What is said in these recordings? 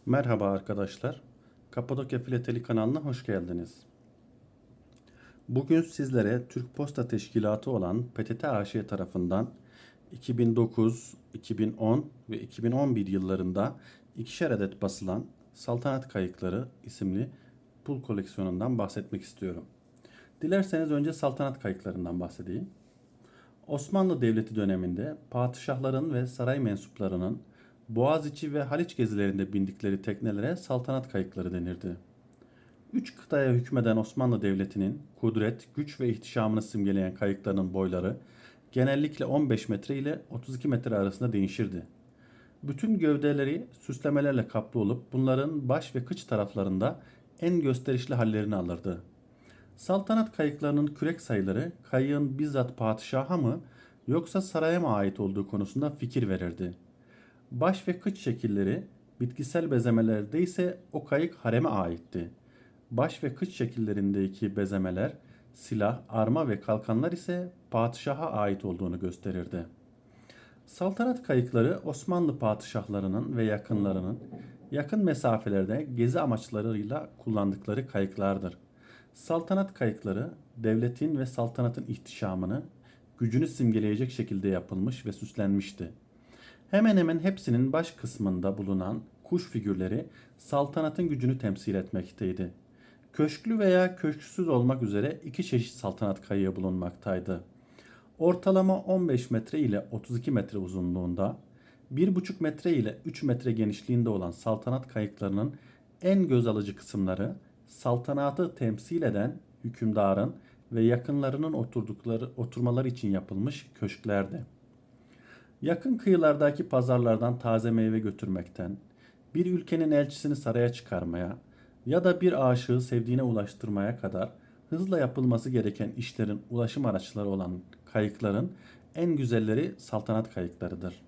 Merhaba arkadaşlar. Kapadokya Filateli kanalına hoş geldiniz. Bugün sizlere Türk Posta Teşkilatı olan PTT AŞ tarafından 2009, 2010 ve 2011 yıllarında ikişer adet basılan Saltanat Kayıkları isimli pul koleksiyonundan bahsetmek istiyorum. Dilerseniz önce saltanat kayıklarından bahsedeyim. Osmanlı Devleti döneminde padişahların ve saray mensuplarının Boğaziçi ve Haliç gezilerinde bindikleri teknelere saltanat kayıkları denirdi. Üç kıtaya hükmeden Osmanlı Devleti'nin kudret, güç ve ihtişamını simgeleyen kayıklarının boyları genellikle 15 metre ile 32 metre arasında değişirdi. Bütün gövdeleri süslemelerle kaplı olup bunların baş ve kıç taraflarında en gösterişli hallerini alırdı. Saltanat kayıklarının kürek sayıları kayığın bizzat padişaha mı yoksa saraya mı ait olduğu konusunda fikir verirdi. Baş ve kıç şekilleri bitkisel bezemelerde ise o kayık hareme aitti. Baş ve kıç şekillerindeki bezemeler, silah, arma ve kalkanlar ise padişaha ait olduğunu gösterirdi. Saltanat kayıkları Osmanlı padişahlarının ve yakınlarının yakın mesafelerde gezi amaçlarıyla kullandıkları kayıklardır. Saltanat kayıkları devletin ve saltanatın ihtişamını, gücünü simgeleyecek şekilde yapılmış ve süslenmişti. Hemen hemen hepsinin baş kısmında bulunan kuş figürleri saltanatın gücünü temsil etmekteydi. Köşklü veya köşksüz olmak üzere iki çeşit saltanat kayığı bulunmaktaydı. Ortalama 15 metre ile 32 metre uzunluğunda, 1,5 metre ile 3 metre genişliğinde olan saltanat kayıklarının en göz alıcı kısımları saltanatı temsil eden hükümdarın ve yakınlarının oturmaları için yapılmış köşklerdi. Yakın kıyılardaki pazarlardan taze meyve götürmekten, bir ülkenin elçisini saraya çıkarmaya ya da bir aşığı sevdiğine ulaştırmaya kadar hızla yapılması gereken işlerin ulaşım araçları olan kayıkların en güzelleri saltanat kayıklarıdır.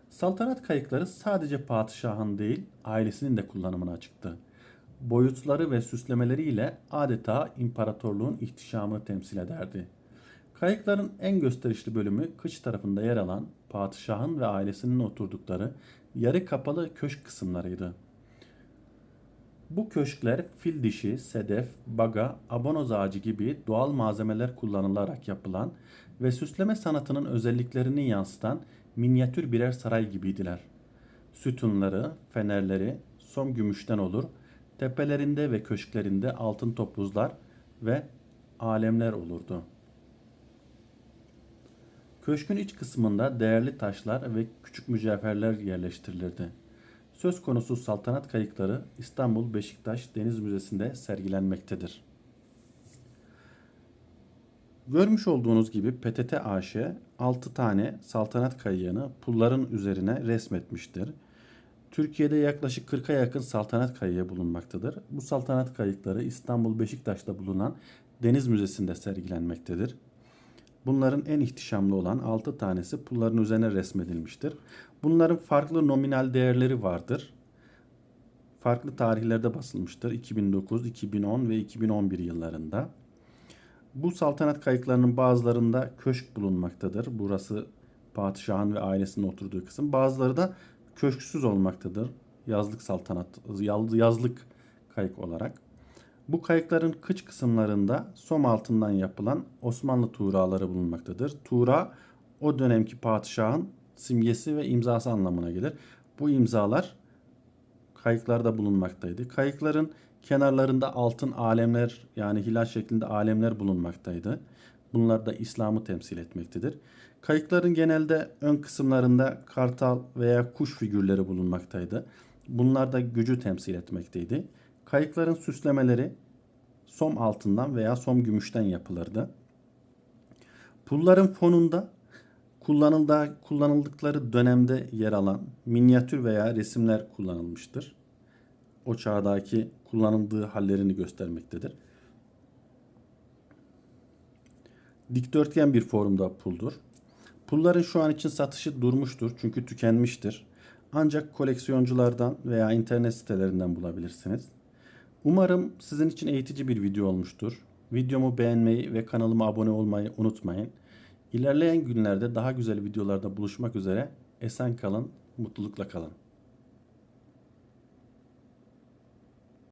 Saltanat kayıkları sadece padişahın değil, ailesinin de kullanımına açıktı. Boyutları ve süslemeleriyle adeta imparatorluğun ihtişamını temsil ederdi. Kayıkların en gösterişli bölümü kıç tarafında yer alan padişahın ve ailesinin oturdukları yarı kapalı köşk kısımlarıydı. Bu köşkler fil dişi, sedef, baga, abonoz ağacı gibi doğal malzemeler kullanılarak yapılan ve süsleme sanatının özelliklerini yansıtan minyatür birer saray gibiydiler. Sütunları, fenerleri som gümüşten olur, tepelerinde ve köşklerinde altın topuzlar ve alemler olurdu. Köşkün iç kısmında değerli taşlar ve küçük mücevherler yerleştirilirdi. Söz konusu saltanat kayıkları İstanbul Beşiktaş Deniz Müzesi'nde sergilenmektedir. Görmüş olduğunuz gibi PTT AŞ 6 tane saltanat kayığını pulların üzerine resmetmiştir. Türkiye'de yaklaşık 40'a yakın saltanat kayığı bulunmaktadır. Bu saltanat kayıkları İstanbul Beşiktaş'ta bulunan Deniz Müzesi'nde sergilenmektedir. Bunların en ihtişamlı olan 6 tanesi pulların üzerine resmedilmiştir. Bunların farklı nominal değerleri vardır. Farklı tarihlerde basılmıştır. 2009, 2010 ve 2011 yıllarında. Bu saltanat kayıklarının bazılarında köşk bulunmaktadır. Burası padişahın ve ailesinin oturduğu kısım. Bazıları da köşksüz olmaktadır. Yazlık saltanat, yazlık kayık olarak. Bu kayıkların kıç kısımlarında som altından yapılan Osmanlı tuğraları bulunmaktadır. Tuğra o dönemki padişahın simgesi ve imzası anlamına gelir. Bu imzalar kayıklarda bulunmaktaydı. Kayıkların kenarlarında altın alemler yani hilal şeklinde alemler bulunmaktaydı. Bunlar da İslam'ı temsil etmektedir. Kayıkların genelde ön kısımlarında kartal veya kuş figürleri bulunmaktaydı. Bunlar da gücü temsil etmekteydi. Kayıkların süslemeleri som altından veya som gümüşten yapılırdı. Pulların fonunda kullanıldıkları dönemde yer alan minyatür veya resimler kullanılmıştır. O çağdaki kullanıldığı hallerini göstermektedir. Dikdörtgen bir formda puldur. Pulların şu an için satışı durmuştur çünkü tükenmiştir. Ancak koleksiyonculardan veya internet sitelerinden bulabilirsiniz. Umarım sizin için eğitici bir video olmuştur. Videomu beğenmeyi ve kanalıma abone olmayı unutmayın. İlerleyen günlerde daha güzel videolarda buluşmak üzere. Esen kalın, mutlulukla kalın.